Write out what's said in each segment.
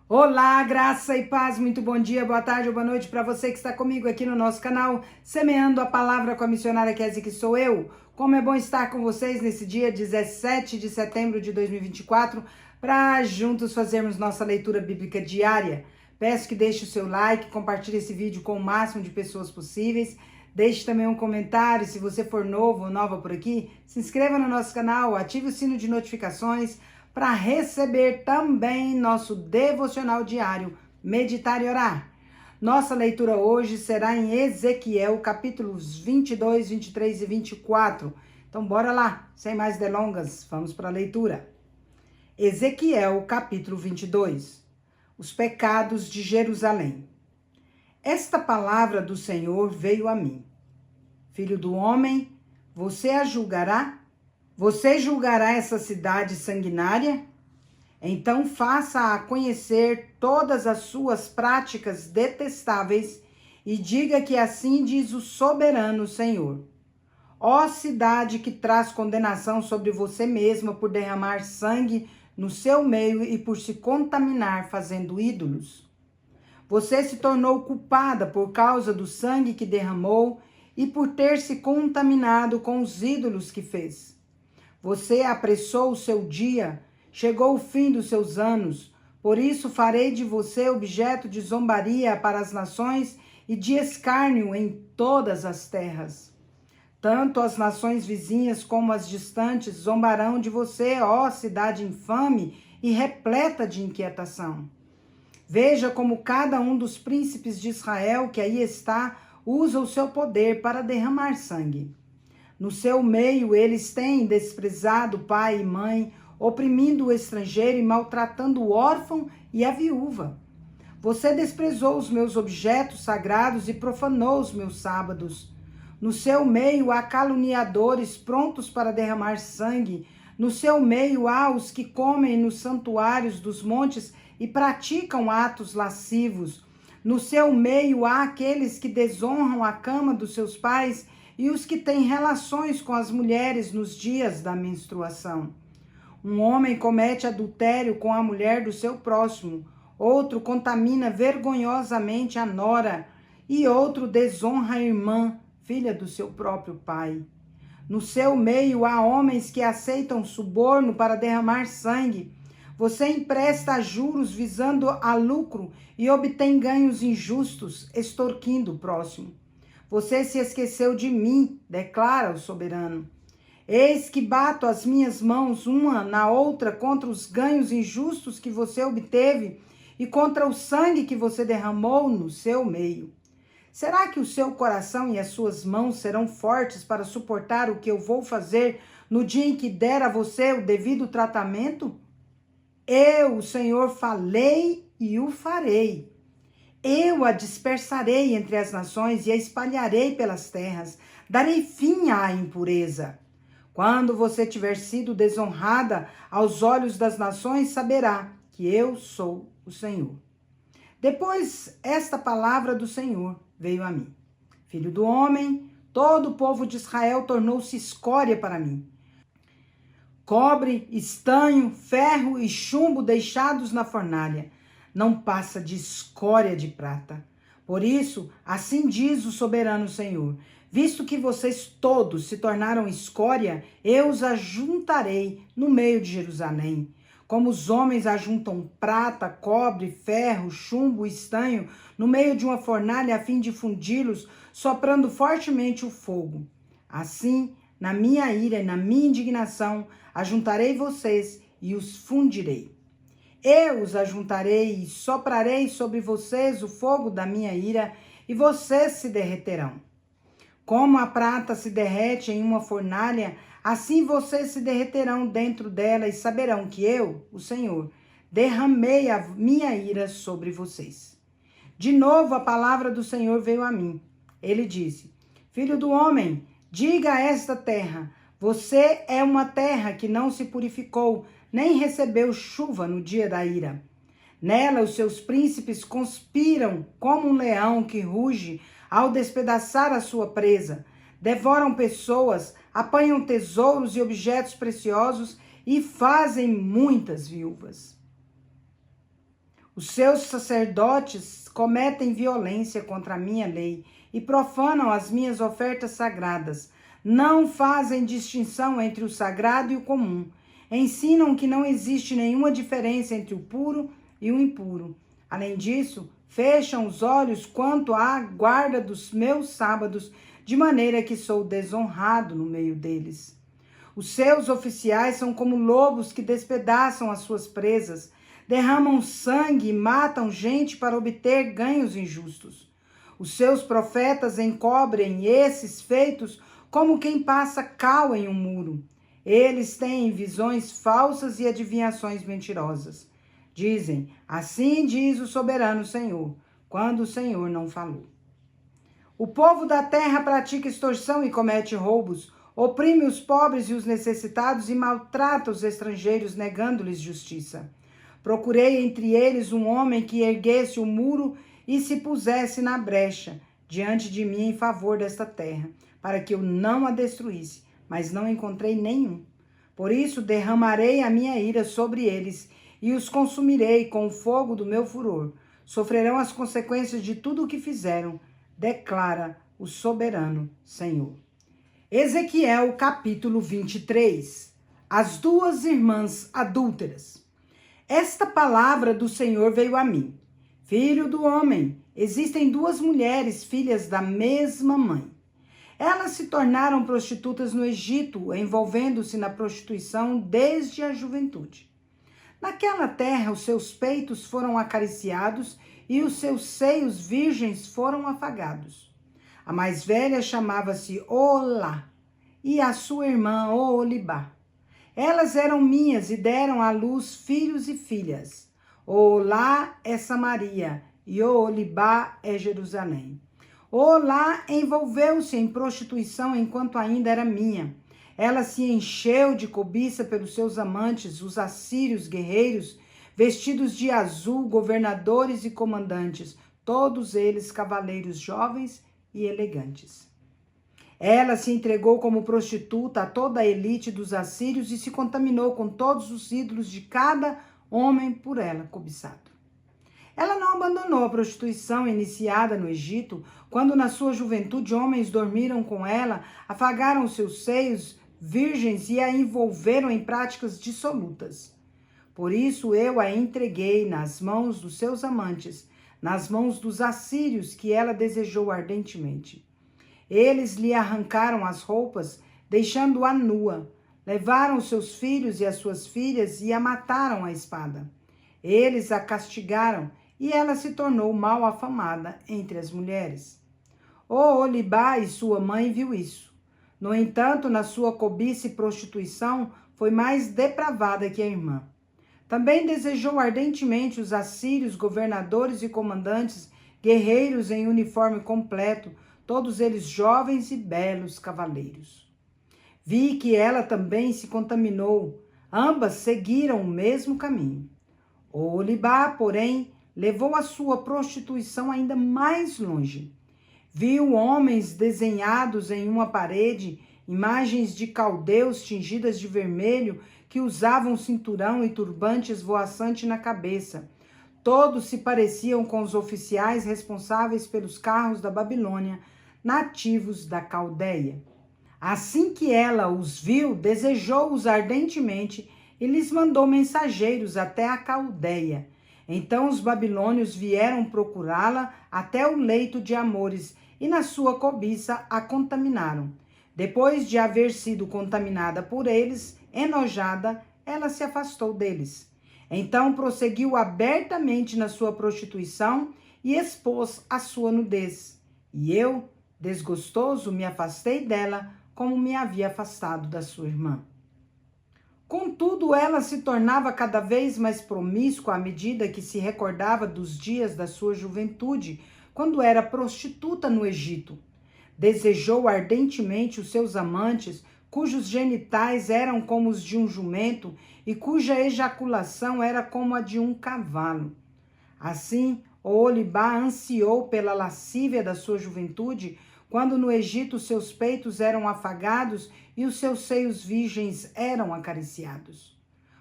Olá, graça e paz, muito bom dia, boa tarde ou boa noite para você que está comigo aqui no nosso canal, Semeando a Palavra com a missionária Kézia, que sou eu. Como é bom estar com vocês nesse dia 17 de setembro de 2024, para juntos fazermos nossa leitura bíblica diária. Peço que deixe o seu like, compartilhe esse vídeo com o máximo de pessoas possíveis. Deixe também um comentário, se você for novo ou nova por aqui, se inscreva no nosso canal, ative o sino de notificações, para receber também nosso devocional diário, meditar e orar. Nossa leitura hoje será em Ezequiel, capítulos 22, 23 e 24. Então, bora lá, sem mais delongas, vamos para a leitura. Ezequiel, capítulo 22. Os pecados de Jerusalém. Esta palavra do Senhor veio a mim. Filho do homem, você a julgará? Você julgará essa cidade sanguinária? Então faça-a conhecer todas as suas práticas detestáveis e diga que assim diz o soberano Senhor. Ó cidade que traz condenação sobre você mesma por derramar sangue no seu meio e por se contaminar fazendo ídolos. Você se tornou culpada por causa do sangue que derramou e por ter se contaminado com os ídolos que fez. Você apressou o seu dia, chegou o fim dos seus anos, por isso farei de você objeto de zombaria para as nações e de escárnio em todas as terras. Tanto as nações vizinhas como as distantes zombarão de você, ó cidade infame e repleta de inquietação. Veja como cada um dos príncipes de Israel que aí está usa o seu poder para derramar sangue. No seu meio, eles têm desprezado pai e mãe, oprimindo o estrangeiro e maltratando o órfão e a viúva. Você desprezou os meus objetos sagrados e profanou os meus sábados. No seu meio há caluniadores prontos para derramar sangue. No seu meio há os que comem nos santuários dos montes e praticam atos lascivos. No seu meio há aqueles que desonram a cama dos seus pais e os que têm relações com as mulheres nos dias da menstruação. Um homem comete adultério com a mulher do seu próximo, outro contamina vergonhosamente a nora, e outro desonra a irmã, filha do seu próprio pai. No seu meio há homens que aceitam suborno para derramar sangue. Você empresta juros visando a lucro e obtém ganhos injustos, extorquindo o próximo. Você se esqueceu de mim, declara o soberano. Eis que bato as minhas mãos uma na outra contra os ganhos injustos que você obteve e contra o sangue que você derramou no seu meio. Será que o seu coração e as suas mãos serão fortes para suportar o que eu vou fazer no dia em que der a você o devido tratamento? Eu, o Senhor, falei e o farei. Eu a dispersarei entre as nações e a espalharei pelas terras. Darei fim à impureza. Quando você tiver sido desonrada aos olhos das nações, saberá que eu sou o Senhor. Depois, esta palavra do Senhor veio a mim. Filho do homem, todo o povo de Israel tornou-se escória para mim. Cobre, estanho, ferro e chumbo deixados na fornalha não passa de escória de prata. Por isso, assim diz o soberano Senhor, visto que vocês todos se tornaram escória, eu os ajuntarei no meio de Jerusalém. Como os homens ajuntam prata, cobre, ferro, chumbo e estanho no meio de uma fornalha a fim de fundi-los, soprando fortemente o fogo. Assim, na minha ira e na minha indignação, ajuntarei vocês e os fundirei. Eu os ajuntarei e soprarei sobre vocês o fogo da minha ira, e vocês se derreterão. Como a prata se derrete em uma fornalha, assim vocês se derreterão dentro dela e saberão que eu, o Senhor, derramei a minha ira sobre vocês. De novo a palavra do Senhor veio a mim. Ele disse: Filho do homem, diga a esta terra: você é uma terra que não se purificou, nem recebeu chuva no dia da ira. Nela os seus príncipes conspiram como um leão que ruge ao despedaçar a sua presa. Devoram pessoas, apanham tesouros e objetos preciosos e fazem muitas viúvas. Os seus sacerdotes cometem violência contra a minha lei e profanam as minhas ofertas sagradas. Não fazem distinção entre o sagrado e o comum. Ensinam que não existe nenhuma diferença entre o puro e o impuro. Além disso, fecham os olhos quanto à guarda dos meus sábados, de maneira que sou desonrado no meio deles. Os seus oficiais são como lobos que despedaçam as suas presas, derramam sangue e matam gente para obter ganhos injustos. Os seus profetas encobrem esses feitos como quem passa cal em um muro. Eles têm visões falsas e adivinhações mentirosas. Dizem, assim diz o soberano Senhor, quando o Senhor não falou. O povo da terra pratica extorsão e comete roubos, oprime os pobres e os necessitados e maltrata os estrangeiros, negando-lhes justiça. Procurei entre eles um homem que erguesse o muro e se pusesse na brecha diante de mim em favor desta terra, para que eu não a destruísse, mas não encontrei nenhum. Por isso derramarei a minha ira sobre eles e os consumirei com o fogo do meu furor. Sofrerão as consequências de tudo o que fizeram, declara o soberano Senhor. Ezequiel capítulo 23. As duas irmãs adúlteras. Esta palavra do Senhor veio a mim. Filho do homem, existem duas mulheres, filhas da mesma mãe. Elas se tornaram prostitutas no Egito, envolvendo-se na prostituição desde a juventude. Naquela terra, os seus peitos foram acariciados e os seus seios virgens foram afagados. A mais velha chamava-se Olá e a sua irmã Oholibá. Elas eram minhas e deram à luz filhos e filhas. Olá é Samaria e Oholibá é Jerusalém. Olá envolveu-se em prostituição enquanto ainda era minha. Ela se encheu de cobiça pelos seus amantes, os assírios guerreiros, vestidos de azul, governadores e comandantes, todos eles cavaleiros jovens e elegantes. Ela se entregou como prostituta a toda a elite dos assírios e se contaminou com todos os ídolos de cada homem por ela cobiçado. Ela não abandonou a prostituição iniciada no Egito, quando na sua juventude homens dormiram com ela, afagaram os seus seios virgens e a envolveram em práticas dissolutas. Por isso eu a entreguei nas mãos dos seus amantes, nas mãos dos assírios que ela desejou ardentemente. Eles lhe arrancaram as roupas, deixando-a nua. Levaram os seus filhos e as suas filhas e a mataram à espada. Eles a castigaram e ela se tornou mal afamada entre as mulheres. Oholibá e sua mãe viu isso. No entanto, na sua cobiça e prostituição, foi mais depravada que a irmã. Também desejou ardentemente os assírios, governadores e comandantes, guerreiros em uniforme completo, todos eles jovens e belos cavaleiros. Vi que ela também se contaminou. Ambas seguiram o mesmo caminho. Oholibá, porém, levou a sua prostituição ainda mais longe. Viu homens desenhados em uma parede, imagens de caldeus tingidas de vermelho que usavam cinturão e turbante esvoaçante na cabeça. Todos se pareciam com os oficiais responsáveis pelos carros da Babilônia, nativos da Caldeia. Assim que ela os viu, desejou-os ardentemente e lhes mandou mensageiros até a Caldeia. Então os babilônios vieram procurá-la até o leito de Amores e na sua cobiça a contaminaram. Depois de haver sido contaminada por eles, enojada, ela se afastou deles. Então prosseguiu abertamente na sua prostituição e expôs a sua nudez. E eu, desgostoso, me afastei dela, como me havia afastado da sua irmã. Contudo, ela se tornava cada vez mais promíscua à medida que se recordava dos dias da sua juventude, quando era prostituta no Egito. Desejou ardentemente os seus amantes, cujos genitais eram como os de um jumento e cuja ejaculação era como a de um cavalo. Assim, Oholibá ansiou pela lascívia da sua juventude, quando no Egito seus peitos eram afagados e os seus seios virgens eram acariciados.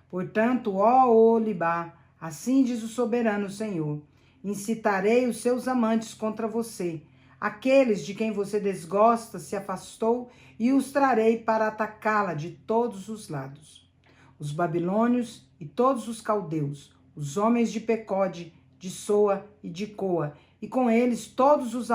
Portanto, ó Oholibá, Assim diz o soberano Senhor: incitarei os seus amantes contra você, aqueles de quem você desgosta se afastou, e os trarei para atacá-la de todos os lados. Os babilônios e todos os caldeus, os homens de Pecode, de Soa e de Coa, e com eles todos os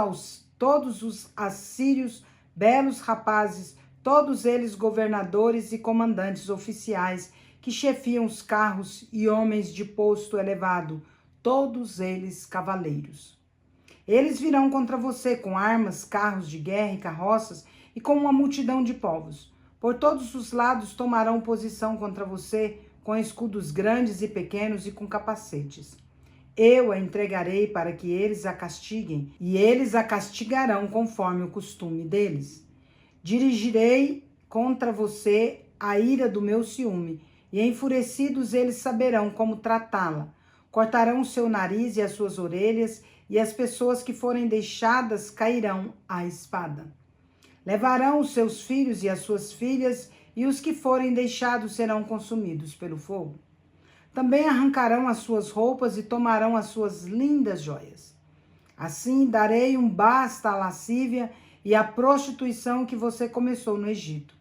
assírios, belos rapazes, todos eles governadores e comandantes oficiais, que chefiam os carros e homens de posto elevado, todos eles cavaleiros. Eles virão contra você com armas, carros de guerra e carroças, e com uma multidão de povos. Por todos os lados tomarão posição contra você, com escudos grandes e pequenos e com capacetes. Eu a entregarei para que eles a castiguem, e eles a castigarão conforme o costume deles. Dirigirei contra você a ira do meu ciúme, e enfurecidos eles saberão como tratá-la. Cortarão o seu nariz e as suas orelhas, e as pessoas que forem deixadas cairão à espada. Levarão os seus filhos e as suas filhas, e os que forem deixados serão consumidos pelo fogo. Também arrancarão as suas roupas e tomarão as suas lindas joias. Assim darei um basta à lascívia e à prostituição que você começou no Egito.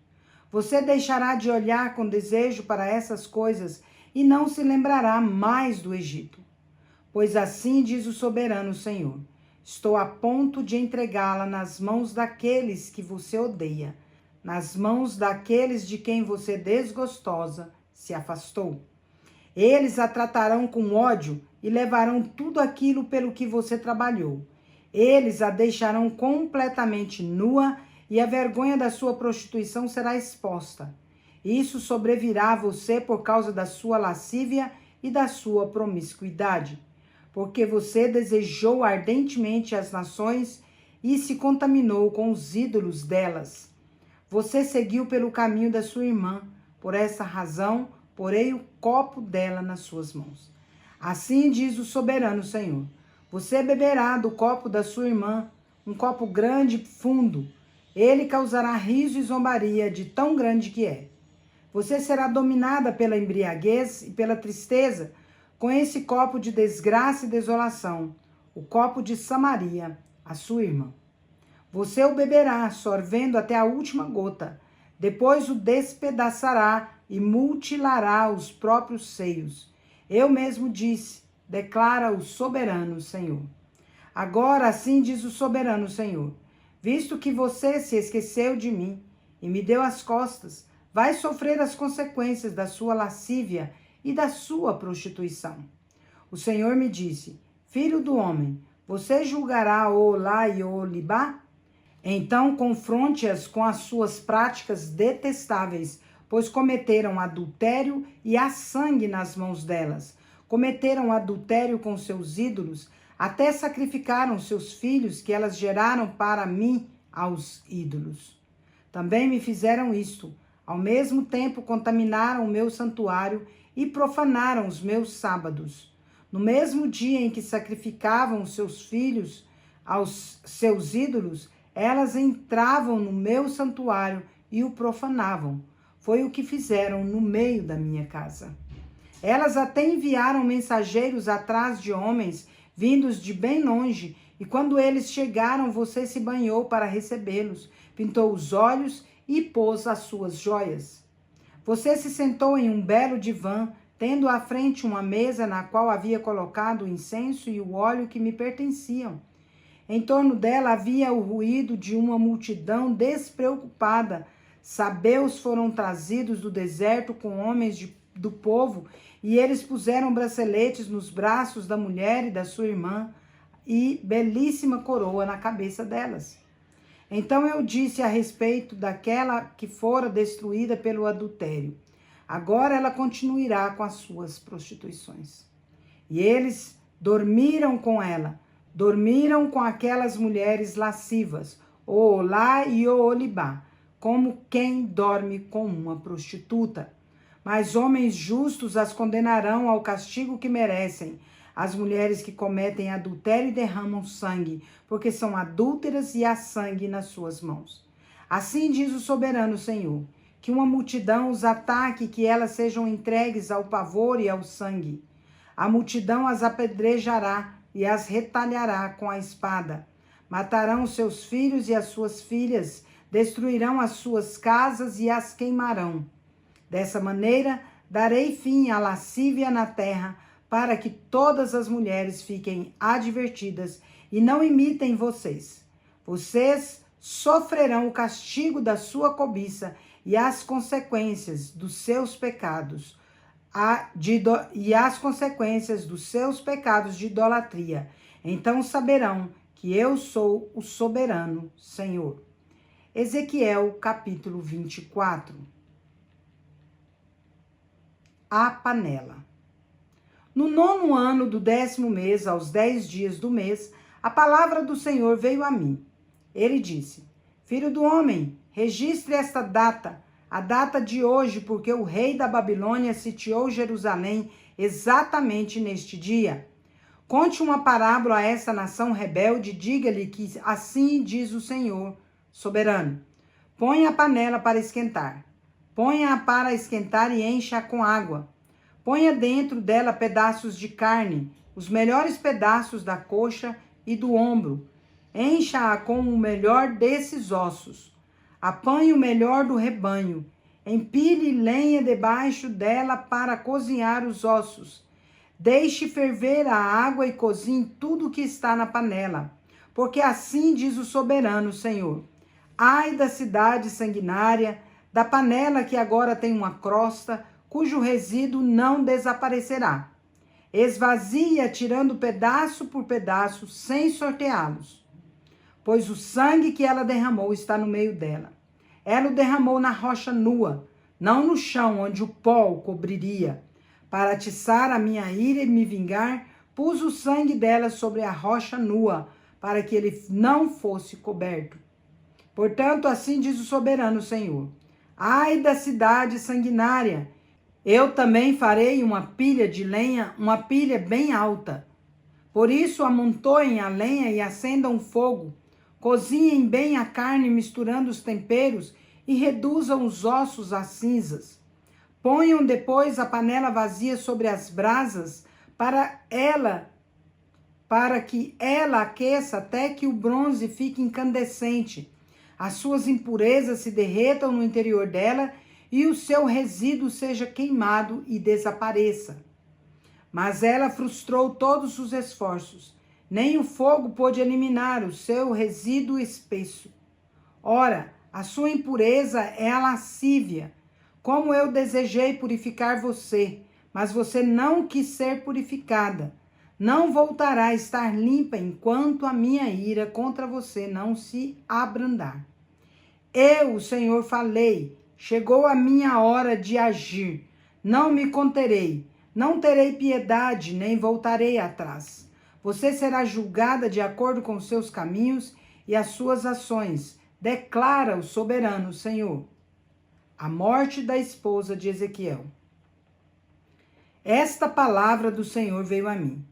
Você deixará de olhar com desejo para essas coisas e não se lembrará mais do Egito. Pois assim diz o soberano Senhor: estou a ponto de entregá-la nas mãos daqueles que você odeia, nas mãos daqueles de quem você desgostosa se afastou. Eles a tratarão com ódio e levarão tudo aquilo pelo que você trabalhou. Eles a deixarão completamente nua e a vergonha da sua prostituição será exposta. Isso sobrevirá a você por causa da sua lascívia e da sua promiscuidade, porque você desejou ardentemente as nações e se contaminou com os ídolos delas. Você seguiu pelo caminho da sua irmã, por essa razão, porei o copo dela nas suas mãos. Assim diz o soberano Senhor: você beberá do copo da sua irmã, um copo grande e fundo. Ele causará riso e zombaria de tão grande que é. Você será dominada pela embriaguez e pela tristeza, com esse copo de desgraça e desolação, o copo de Samaria, a sua irmã. Você o beberá, sorvendo até a última gota. Depois o despedaçará e mutilará os próprios seios. Eu mesmo disse, declara o soberano Senhor. Agora assim diz o soberano Senhor: visto que você se esqueceu de mim e me deu as costas, vai sofrer as consequências da sua lascívia e da sua prostituição. O Senhor me disse: filho do homem, você julgará Oholá e Oholibá? Então confronte-as com as suas práticas detestáveis, pois cometeram adultério e há sangue nas mãos delas. Cometeram adultério com seus ídolos, até sacrificaram seus filhos que elas geraram para mim aos ídolos. Também me fizeram isto. Ao mesmo tempo contaminaram o meu santuário e profanaram os meus sábados. No mesmo dia em que sacrificavam os seus filhos aos seus ídolos, elas entravam no meu santuário e o profanavam. Foi o que fizeram no meio da minha casa. Elas até enviaram mensageiros atrás de homens vindos de bem longe, e quando eles chegaram, você se banhou para recebê-los, pintou os olhos e pôs as suas joias. Você se sentou em um belo divã, tendo à frente uma mesa na qual havia colocado o incenso e o óleo que me pertenciam. Em torno dela havia o ruído de uma multidão despreocupada. Sabeus foram trazidos do deserto com homens do povo, e eles puseram braceletes nos braços da mulher e da sua irmã, e belíssima coroa na cabeça delas. Então eu disse a respeito daquela que fora destruída pelo adultério: agora ela continuará com as suas prostituições. E eles dormiram com ela, dormiram com aquelas mulheres lascivas, Oholá e Oholibá, como quem dorme com uma prostituta. Mas homens justos as condenarão ao castigo que merecem, as mulheres que cometem adultério e derramam sangue, porque são adúlteras e há sangue nas suas mãos. Assim diz o soberano Senhor: que uma multidão os ataque e que elas sejam entregues ao pavor e ao sangue. A multidão as apedrejará e as retalhará com a espada. Matarão os seus filhos e as suas filhas, destruirão as suas casas e as queimarão. Dessa maneira, darei fim à lascívia na terra, para que todas as mulheres fiquem advertidas e não imitem vocês. Vocês sofrerão o castigo da sua cobiça e as consequências dos seus pecados, de idolatria. Então saberão que eu sou o soberano Senhor. Ezequiel, capítulo 24. A panela. No 9º ano do 10º mês, aos 10 dias do mês, a palavra do Senhor veio a mim. Ele disse: Filho do homem, registre esta data, a data de hoje, porque o rei da Babilônia sitiou Jerusalém exatamente neste dia. Conte uma parábola a essa nação rebelde, diga-lhe que assim diz o Senhor soberano. Ponha a panela para esquentar. Ponha-a para esquentar e encha-a com água. Ponha dentro dela pedaços de carne, os melhores pedaços da coxa e do ombro. Encha-a com o melhor desses ossos. Apanhe o melhor do rebanho. Empilhe lenha debaixo dela para cozinhar os ossos. Deixe ferver a água e cozinhe tudo o que está na panela. Porque assim diz o soberano Senhor: Ai da cidade sanguinária, da panela que agora tem uma crosta, cujo resíduo não desaparecerá. Esvazie-a, tirando pedaço por pedaço, sem sorteá-los. Pois o sangue que ela derramou está no meio dela. Ela o derramou na rocha nua, não no chão onde o pó o cobriria. Para atiçar a minha ira e me vingar, pus o sangue dela sobre a rocha nua, para que ele não fosse coberto. Portanto, assim diz o soberano Senhor: Ai da cidade sanguinária! Eu também farei uma pilha de lenha, uma pilha bem alta. Por isso, amontoem a lenha e acendam fogo. Cozinhem bem a carne, misturando os temperos, e reduzam os ossos a cinzas. Ponham depois a panela vazia sobre as brasas, para que ela aqueça até que o bronze fique incandescente. As suas impurezas se derretam no interior dela e o seu resíduo seja queimado e desapareça. Mas ela frustrou todos os esforços. Nem o fogo pôde eliminar o seu resíduo espesso. Ora, a sua impureza é a lascívia. Como eu desejei purificar você, mas você não quis ser purificada. Não voltará a estar limpa enquanto a minha ira contra você não se abrandar. Eu, o Senhor, falei, chegou a minha hora de agir. Não me conterei, não terei piedade, nem voltarei atrás. Você será julgada de acordo com os seus caminhos e as suas ações, declara o soberano Senhor. A morte da esposa de Ezequiel. Esta palavra do Senhor veio a mim.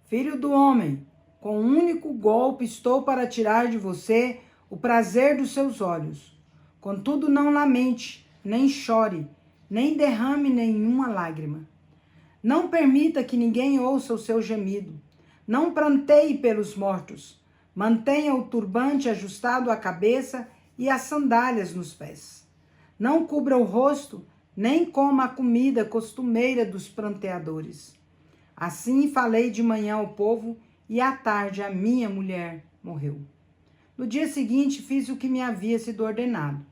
Filho do homem, com um único golpe estou para tirar de você o prazer dos seus olhos. Contudo, não lamente, nem chore, nem derrame nenhuma lágrima. Não permita que ninguém ouça o seu gemido. Não pranteie pelos mortos. Mantenha o turbante ajustado à cabeça e as sandálias nos pés. Não cubra o rosto, nem coma a comida costumeira dos pranteadores. Assim falei de manhã ao povo, e à tarde a minha mulher morreu. No dia seguinte fiz o que me havia sido ordenado.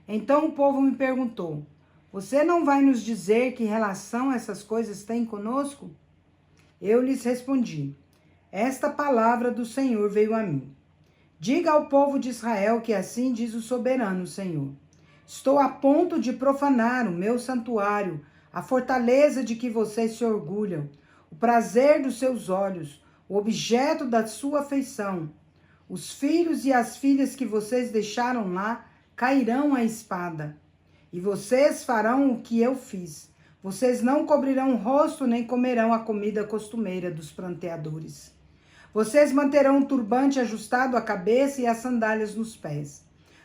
Então o povo me perguntou: Você não vai nos dizer que relação essas coisas têm conosco? Eu lhes respondi: Esta palavra do Senhor veio a mim. Diga ao povo de Israel que assim diz o soberano Senhor: Estou a ponto de profanar o meu santuário, a fortaleza de que vocês se orgulham, o prazer dos seus olhos, o objeto da sua afeição. Os filhos e as filhas que vocês deixaram lá cairão à espada. E vocês farão o que eu fiz. Vocês não cobrirão o rosto nem comerão a comida costumeira dos pranteadores. Vocês manterão o turbante ajustado à cabeça e as sandálias nos pés.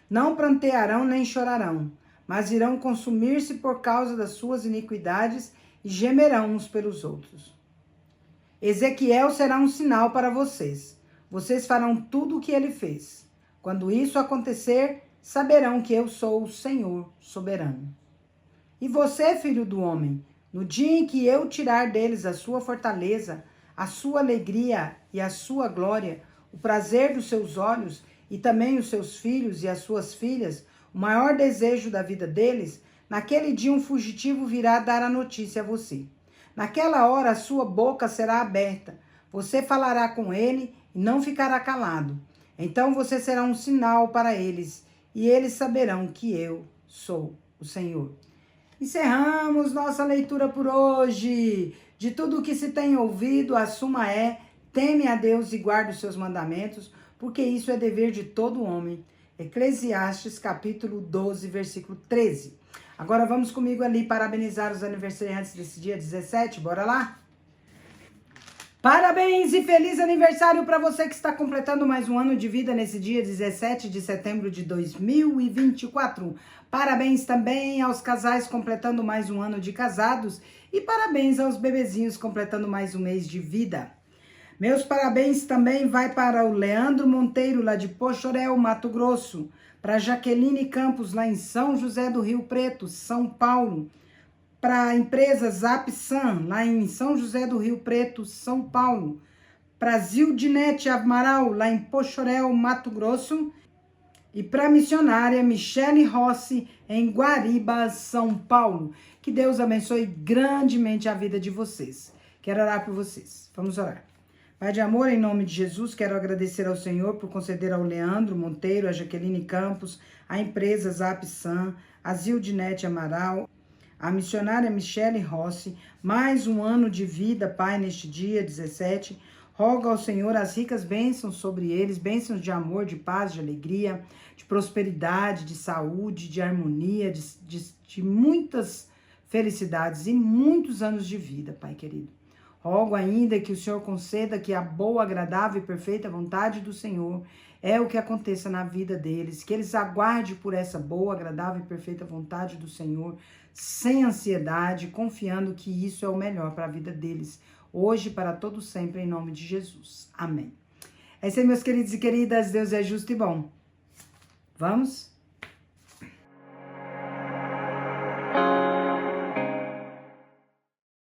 Não prantearão nem chorarão, mas irão consumir-se por causa das suas iniquidades e gemerão uns pelos outros. Ezequiel será um sinal para vocês. Vocês farão tudo o que ele fez. Quando isso acontecer, saberão que eu sou o Senhor soberano. E você, filho do homem, no dia em que eu tirar deles a sua fortaleza, a sua alegria e a sua glória, o prazer dos seus olhos e também os seus filhos e as suas filhas, o maior desejo da vida deles, naquele dia um fugitivo virá dar a notícia a você. Naquela hora a sua boca será aberta, você falará com ele e não ficará calado. Então você será um sinal para eles e eles saberão que eu sou o Senhor. Encerramos nossa leitura por hoje. De tudo o que se tem ouvido, a suma é: teme a Deus e guarde os seus mandamentos, porque isso é dever de todo homem. Eclesiastes capítulo 12, versículo 13. Agora vamos comigo ali parabenizar os aniversariantes desse dia 17, bora lá? Parabéns e feliz aniversário para você que está completando mais um ano de vida nesse dia 17 de setembro de 2024. Parabéns também aos casais completando mais um ano de casados e parabéns aos bebezinhos completando mais um mês de vida. Meus parabéns também vai para o Leandro Monteiro, lá de Poxoréu, Mato Grosso, para Jaqueline Campos, lá em São José do Rio Preto, São Paulo, para a empresa Zapsan, lá em São José do Rio Preto, São Paulo, para Zildinete Amaral, lá em Poxoréu, Mato Grosso, e para a missionária Michele Rossi, em Guariba, São Paulo. Que Deus abençoe grandemente a vida de vocês. Quero orar por vocês. Vamos orar. Pai de amor, em nome de Jesus, quero agradecer ao Senhor por conceder ao Leandro Monteiro, a Jaqueline Campos, a empresa Zapsan, a Zildinete Amaral, a missionária Michele Rossi, mais um ano de vida, Pai, neste dia 17. Rogo ao Senhor as ricas bênçãos sobre eles, bênçãos de amor, de paz, de alegria, de prosperidade, de saúde, de harmonia, de muitas felicidades e muitos anos de vida, Pai querido. Rogo ainda que o Senhor conceda que a boa, agradável e perfeita vontade do Senhor é o que aconteça na vida deles, que eles aguardem por essa boa, agradável e perfeita vontade do Senhor, sem ansiedade, confiando que isso é o melhor para a vida deles, hoje e para todo sempre, em nome de Jesus. Amém. É isso aí, meus queridos e queridas, Deus é justo e bom. Vamos?